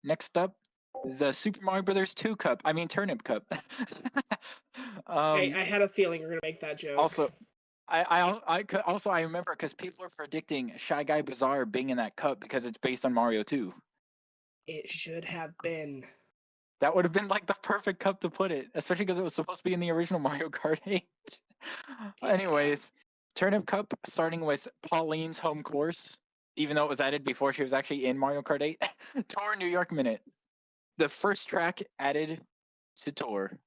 Next up, the Super Mario Brothers 2 Cup. I mean Turnip Cup. I had a feeling you were gonna make that joke. Also, I remember because people are predicting Shy Guy Bazaar being in that cup because it's based on Mario 2. It should have been. That would have been like the perfect cup to put it, especially because it was supposed to be in the original Mario Kart 8. Anyways, Turnip Cup starting with Pauline's home course, even though it was added before she was actually in Mario Kart 8. Tour New York Minute. The first track added to Tour.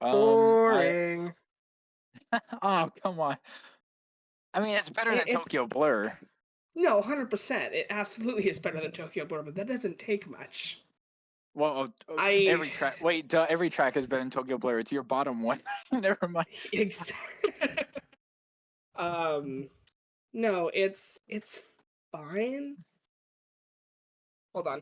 Boring. Oh, come on. I mean, it's better than Tokyo Blur. No, 100%. It absolutely is better than Tokyo Blur, but that doesn't take much. Well, every track. Wait, duh, every track is better than Tokyo Blur. It's your bottom one. Never mind. Exactly. No, it's fine. Hold on.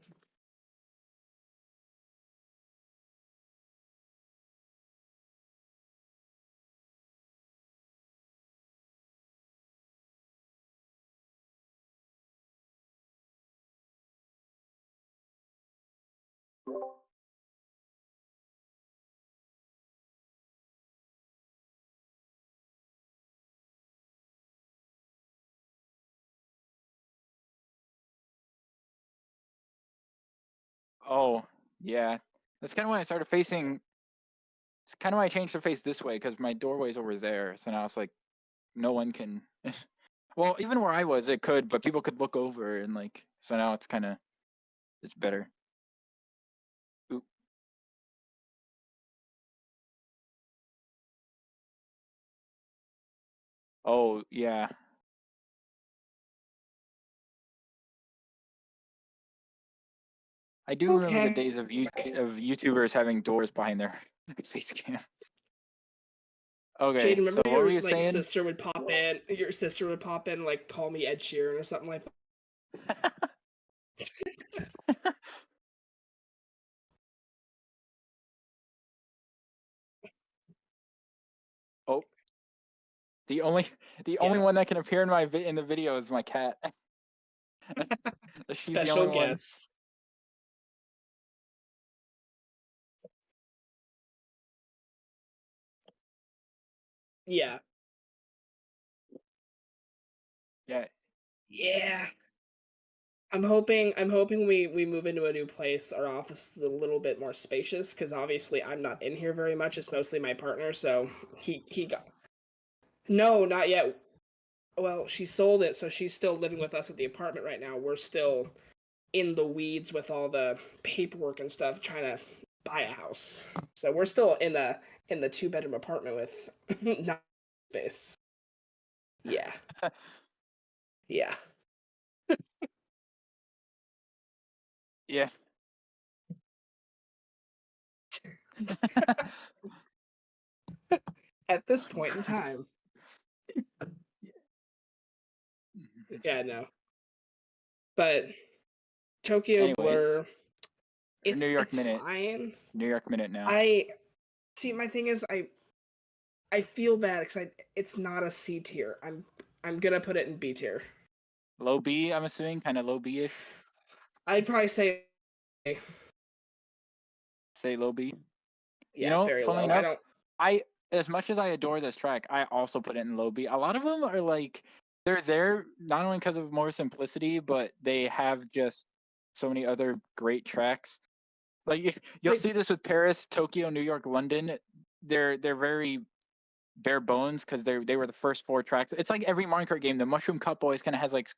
Oh, yeah. That's kind of why I started facing. It's kind of why I changed to face this way because my doorway's over there. So now it's like no one can. Well, even where I was, it could, but people could look over and like. So now it's kind of. It's better. Oop. Oh yeah. I do remember the days of YouTubers having doors behind their face cams. Okay, Jade, remember so what were you your saying? sister would pop in? Your sister would pop in, like, call me Ed Sheeran or something like that. Oh, the only one that can appear in in the video is my cat. She's the only one. Guest. Yeah. Yeah. Yeah. I'm hoping we move into a new place. Our office is a little bit more spacious because obviously I'm not in here very much. It's mostly my partner, so he got. No, not yet. Well, she sold it, so she's still living with us at the apartment right now. We're still in the weeds with all the paperwork and stuff, trying to buy a house. So we're still in the 2-bedroom apartment with not space. Yeah. Yeah. Yeah. At this point in time. Yeah, no. But Tokyo Blur, it's New York Minute. fine. New York Minute now. See. My thing is, I feel bad because it's not a C tier. I'm gonna put it in B tier. Low B, I'm assuming, kind of low B-ish. I'd probably say. Say low B. Yeah, you know, very funnily low. enough, I as much as I adore this track, I also put it in low B. A lot of them are like they're there not only because of more simplicity, but they have just so many other great tracks. Like you'll see this with Paris, Tokyo, New York, London. They're very bare bones because they were the first 4 tracks. It's like every Mario Kart game. The Mushroom Cup always kind of has like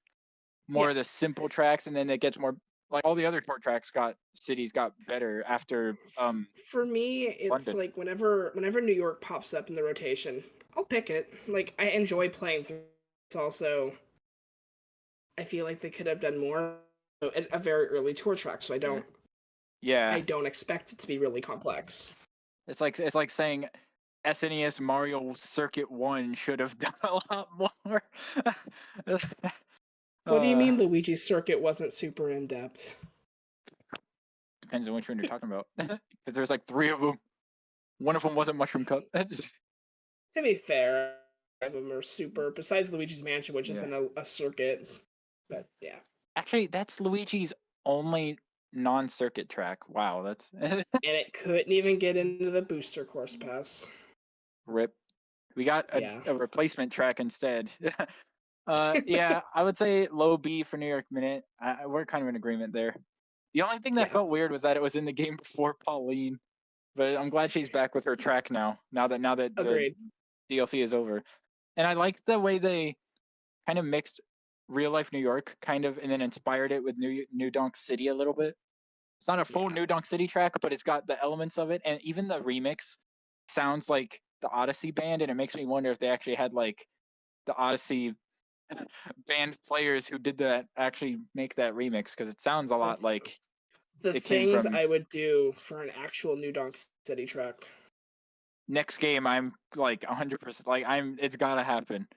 more of the simple tracks, and then it gets more like all the other tour tracks cities got better after For me, it's London. like whenever New York pops up in the rotation, I'll pick it. Like I enjoy playing through. It's also I feel like they could have done more at a very early tour track, so I don't expect it to be really complex. It's like saying SNES Mario Circuit 1 should have done a lot more. What do you mean Luigi's Circuit wasn't super in-depth? Depends on which one you're talking about. There's like 3 of them. One of them wasn't Mushroom Cup. To be fair, of them are super, besides Luigi's Mansion, which isn't a circuit. But yeah. Actually, that's Luigi's only non-circuit track. Wow, that's And it couldn't even get into the booster course pass. rip. We got Yeah. a replacement track instead. Yeah, I would say low B for New York Minute. We're kind of in agreement there. The only thing that Yeah. felt weird was that it was in the game before Pauline, but I'm glad she's back with her track now. Now that the Agreed. DLC is over, and I like the way they kind of mixed real life New York kind of, and then inspired it with New Donk City a little bit. It's not a full Yeah. New Donk City track, but it's got the elements of it, and even the remix sounds like the Odyssey band, and it makes me wonder if they actually had like the Odyssey band players who did that actually make that remix, because it sounds a The, lot like the it came things from I would do for an actual New Donk City track. next game. I'm like 100%, like it's gotta happen.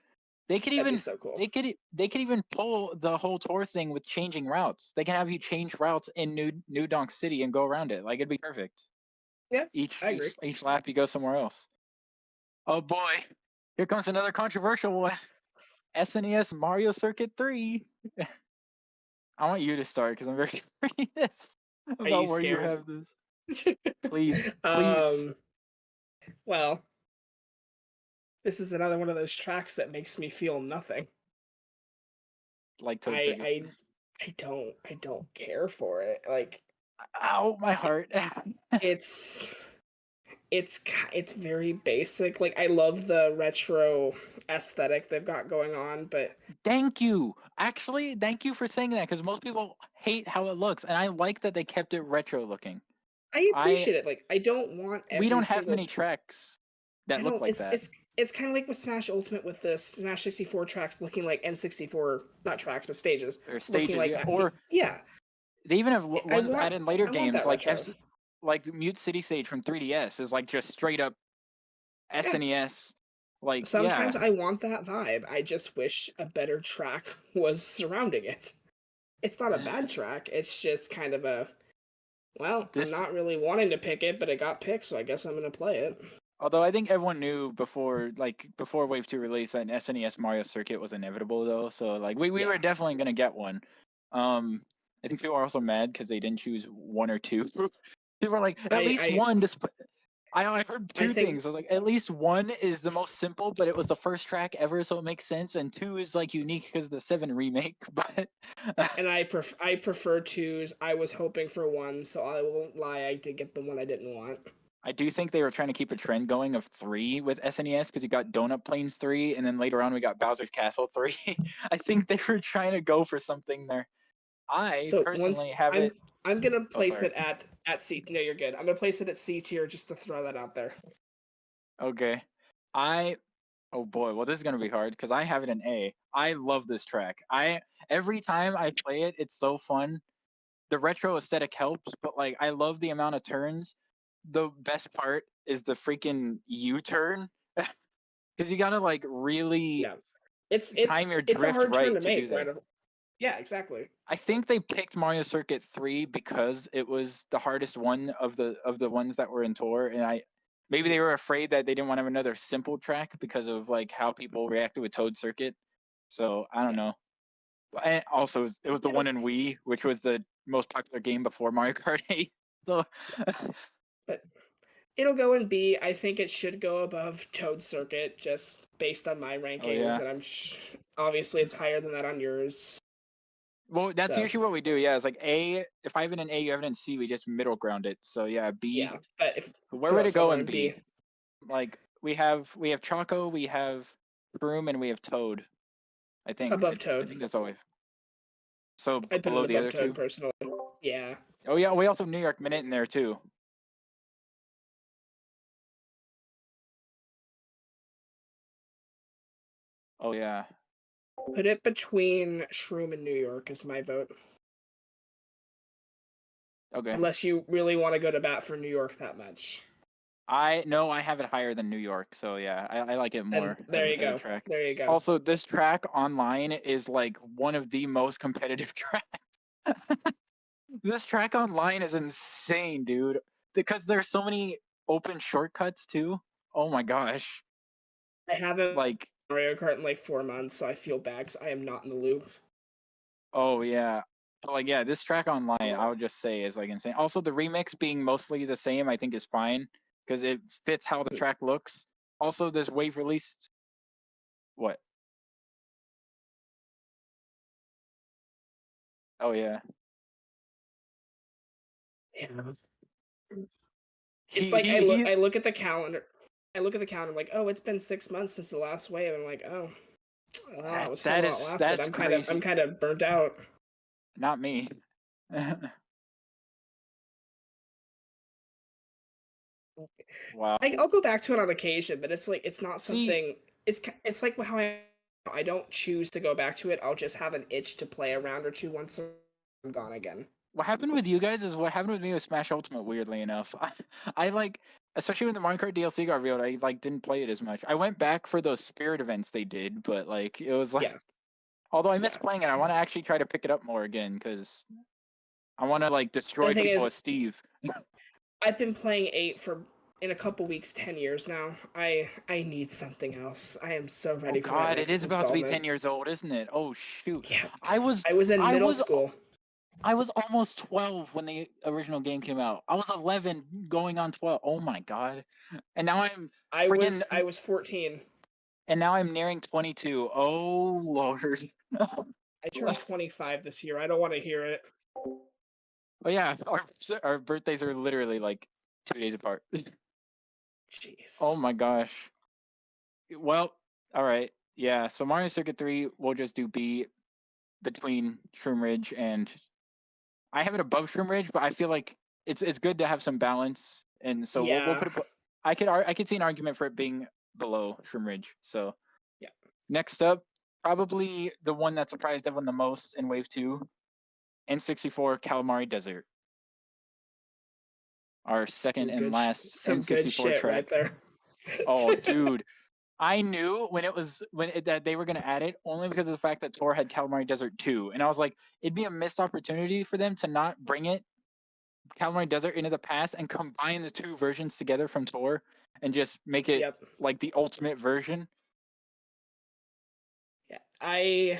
They could That'd be even so cool. they could even pull the whole tour thing with changing routes. They can have you change routes in New Donk City and go around it. Like it'd be perfect. Yeah, Each I agree. each each lap you go somewhere else. Oh boy, here comes another controversial one. SNES Mario Circuit 3. I want you to start because I'm very curious Are you about where you scared? have this. Please, please. um. Well, this is another one of those tracks that makes me feel nothing. Like Toad I Circuit. I I don't care for it. Like Ow, my heart. it's it's very basic. Like I love the retro aesthetic they've got going on, but Thank you. Actually, thank you for saying that because most people hate how it looks, and I like that they kept it retro looking. I I appreciate it. Like I don't want We every don't have single many tracks that I look don't like that, it's kind of like with Smash Ultimate with the Smash 64 tracks looking like N64, not tracks but stages, or looking stages. like Yeah, that. or Yeah. they even have I ones want added in later I want games that like retro. like Mute City Stage from 3DS is like just straight up Yeah. SNES. Like, Sometimes yeah, I want that vibe. I just wish a better track was surrounding it. It's not a bad track. It's just kind of a well, I'm this. not really wanting to pick it, but it got picked, so I guess I'm gonna play it. Although I think everyone knew before Wave 2 release that an SNES Mario Circuit was inevitable though. So like we Yeah. were definitely gonna get one. Um I think people are also mad because they didn't choose one or two. People were like, at least I one. I heard I two think things. I was like, at least one is the most simple, but it was the first track ever, so it makes sense. And two is like unique because the 7 remake. But and I prefer twos. I was hoping for one, so I won't lie, I did get the one I didn't want. I do think they were trying to keep a trend going of 3 with SNES because you got Donut Plains 3, and then later on we got Bowser's Castle 3. I think they were trying to go for something there. I So once personally have it. I'm gonna Oh, place sorry. it at C. No, you're good. I'm gonna place it at C tier just to throw that out there. Okay. I Oh boy, well this is gonna be hard because I have it in A. I love this track. Every time I play it, it's so fun. The retro aesthetic helps, but like I love the amount of turns. The best part is the freaking U-turn because you gotta like really Yeah. time your It's a drift hard turn right to to do make, that. right? Yeah, exactly. I think they picked Mario Circuit 3 because it was the hardest one of the ones that were in tour, and maybe they Mhm. were afraid that they didn't want to have another simple track because of like how people reacted with Toad Circuit. So I don't Yeah. know. And also, it was the It'll one in Wii, which was the most popular game before Mario Kart 8. So, yeah. But it'll go in B. I think it should go above Toad Circuit just based on my oh rankings, yeah. and obviously it's higher than that on yours. Well, that's So usually what we do. Yeah, it's like A. If I have it in A, you have it in C. We just middle ground it. So yeah, B. yeah, but if Where would go, it so I'll go go in in B B? Like we have Choco, we have Broom, and we have Toad. I think. above I Toad. think that's all we've. So I'd put it below the above other Toad two. personally. Yeah. Oh yeah, we also have New York Minute in there too. Oh yeah. Put it between Shroom and New York is my vote. Okay. Unless you really want to go to bat for New York that much. I have it higher than New York, so yeah, I like it Then more there you as a go. track. There you go. Also, this track online is like one of the most competitive tracks. This track online is insane, dude. Because there's so many open shortcuts too. Oh my gosh. I haven't Like Mario Kart in like 4 months, so I feel bad 'cause I am not in the loop. Oh yeah. But like yeah, this track online, I would just say is like insane. Also, the remix being mostly the same, I think is fine because it fits how the track looks. Also, this wave released. What? Oh yeah. Yeah. It's He like he he. I look at the calendar. I look at the calendar like, oh, it's been 6 months since the last wave. I'm like, oh, well, it was fun That while it is lasted. that's I'm crazy. kind of burnt out. Not me. Wow. I'll go back to it on occasion, but it's like it's not See, something. It's like how I don't choose to go back to it. I'll just have an itch to play a round or two once I'm gone again. what happened with you guys is what happened with me with Smash Ultimate. Weirdly enough, I like, especially when the Minecraft DLC got revealed, I like didn't play it as much. I went back for those spirit events they did, but like it was like, Yeah, although I miss yeah. playing it, I want to actually try to pick it up more again because I want to like The destroy thing people is, as Steve. I've been playing 8 for in a couple weeks, 10 years now. I need something else. I am so Oh ready for that God, it next is about to be installment. 10 years old, isn't it? Oh shoot, Yeah, I was, I was in I middle was school. I was almost 12 when the original game came out. I was 11 going on 12. Oh my God. And now I'm friggin' I was 14. and now I'm nearing 22. Oh Lord. I turned 25 this year. I don't want to hear it. Oh yeah, our birthdays are literally like 2 days apart. Oh Jeez. my gosh. Well, all right. Yeah, so Mario Circuit 3 we'll just do B between Shroom Ridge and I have it above Shroom Ridge, but I feel like it's good to have some balance, and so we'll Yeah. put it. I could see an argument for it being below Shroom Ridge. So Yeah. next up, probably the one that surprised everyone the most in Wave 2, N64 Calamari Desert, our second and last Some good N64 shit right track. there. Oh, dude. I knew when it was that they were going to add it only because of the fact that Tor had Calamari Desert 2, and I was like, it'd be a missed opportunity for them to not bring it Calamari Desert into the past and combine the two versions together from Tor and just make it Yep. like the ultimate version. Yeah.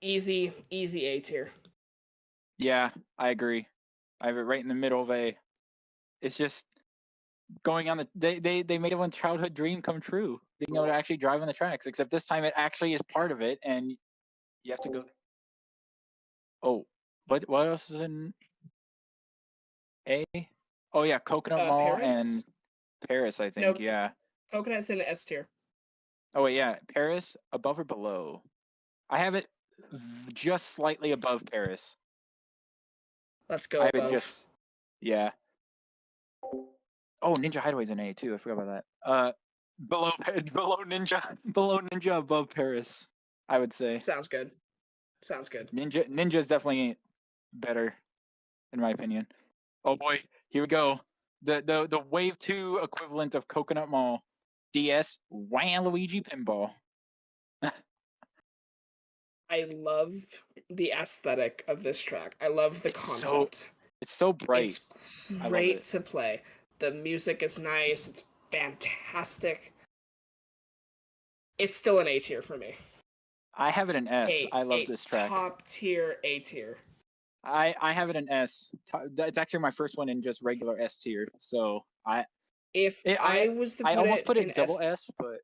Easy A tier. Yeah, I agree. I have it right in the middle of A. It's just going on the they made everyone's childhood dream come true, being able to actually drive on the tracks. Except this time it actually is part of it, and you have to go. Oh, what else is in A? Oh yeah, Coconut Mall and Paris? Paris. I think No, yeah. Coconut's in S tier. Oh wait, yeah, Paris above or below? I have it just slightly above Paris. Let's I go have it above. just yeah. Oh, Ninja Hideaway's an A too. I forgot about that. Below below Ninja above Paris. I would say Sounds good. Sounds good. Ninja's definitely better in my opinion. Oh boy, here we go. The Wave 2 equivalent of Coconut Mall, DS Waluigi Pinball. I love the aesthetic of this track. I love the It's so concept. it's so bright. It's I love great it. to play. The music is nice. It's fantastic. It's still an A tier for me. I have it in S. I love A this track. top tier A tier. I have it in S. It's actually my first one in just regular S tier. So If it, I was to I put almost it put in it double S, S, but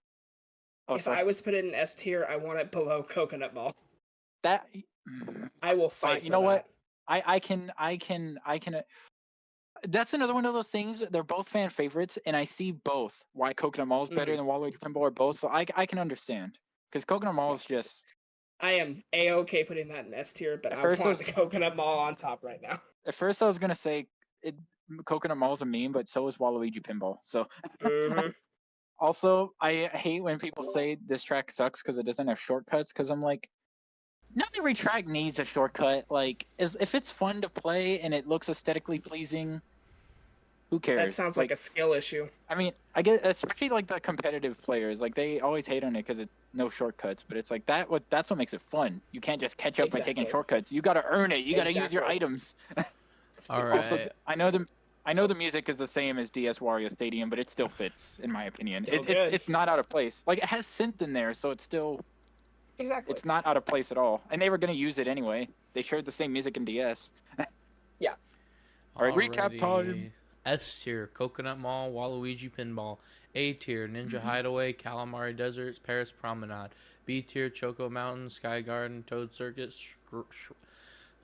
oh if sorry. I was to put it in S tier, I want it below Coconut Mall. That I will fine. fight You for know what? that. I can. That's another one of those things. They're both fan favorites, and I see both why Coconut Mall is better Mm-hmm. than Waluigi Pinball or both. So I can understand because Coconut Mall Yeah. is just. I am A-okay putting that in S tier, but At I first I want was Coconut Mall on top right now. gonna say it. Coconut Mall is a meme, but so is Waluigi Pinball. So Mm-hmm. also, I hate when people say this track sucks because it doesn't have shortcuts. Because I'm like, not every track needs a shortcut. Like, if it's fun to play and it looks aesthetically pleasing, who That cares? sounds like Like, a skill issue. I mean, I get especially like the competitive players. Like, they always hate on it because it's no shortcuts. But it's like that's what makes it fun. You can't just catch up by taking Exactly. shortcuts. You got to earn it. You got to use your Exactly. items. All Also, right. I know the music is the same as DS Wario Stadium, but it still fits in my opinion. Still good. It's not out of place. Like it has synth in there, so it's Exactly. not out of place at all. And they were gonna use it anyway. they shared the same music in DS. Yeah. All right, recap time. S tier: Coconut Mall, Waluigi Pinball. A tier: Ninja Hideaway, Calamari Deserts, Paris Promenade. B tier: Choco Mountain, Sky Garden, Toad Circuit,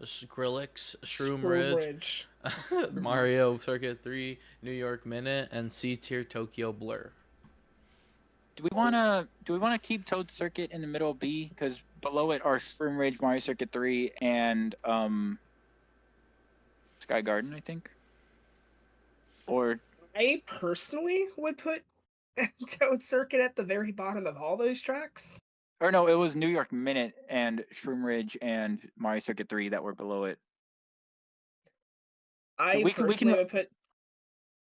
Skrillex, Shroom Ridge, Mario Circuit 3, New York Minute, and C tier: Tokyo Blur. Do we wanna keep Toad Circuit in the middle of B? Because below it are Shroom Ridge, Mario Circuit 3, and Sky Garden, I think. Or I personally would put Toad Circuit at the very bottom of all those tracks. or no, it was New York Minute and Shroom Ridge and Mario Circuit 3 that were below it. I we can would put.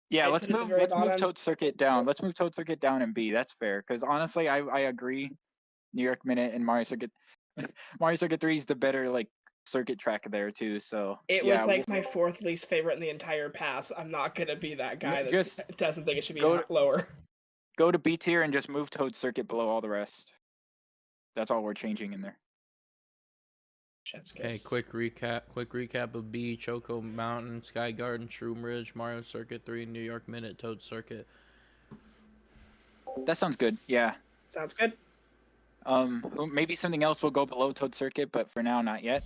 Yeah, I'd let's put it at the move very let's move bottom. Toad Circuit down. Let's move Toad Circuit down in B. That's fair. Because honestly, I agree. New York Minute and Mario Circuit Mario Circuit 3 is the better like circuit track there too. So It yeah, was like my fourth least favorite in the entire pass. I'm not gonna be that guy that just doesn't think it should be go lower. Go to B tier and just move Toad Circuit below all the rest. That's all we're changing in there. Okay, quick recap of B: Choco Mountain, Sky Garden, Shroom Ridge, Mario Circuit 3, New York Minute, Toad Circuit. That sounds good. Yeah. Sounds good. Maybe something else will go below Toad Circuit, but for now, not yet.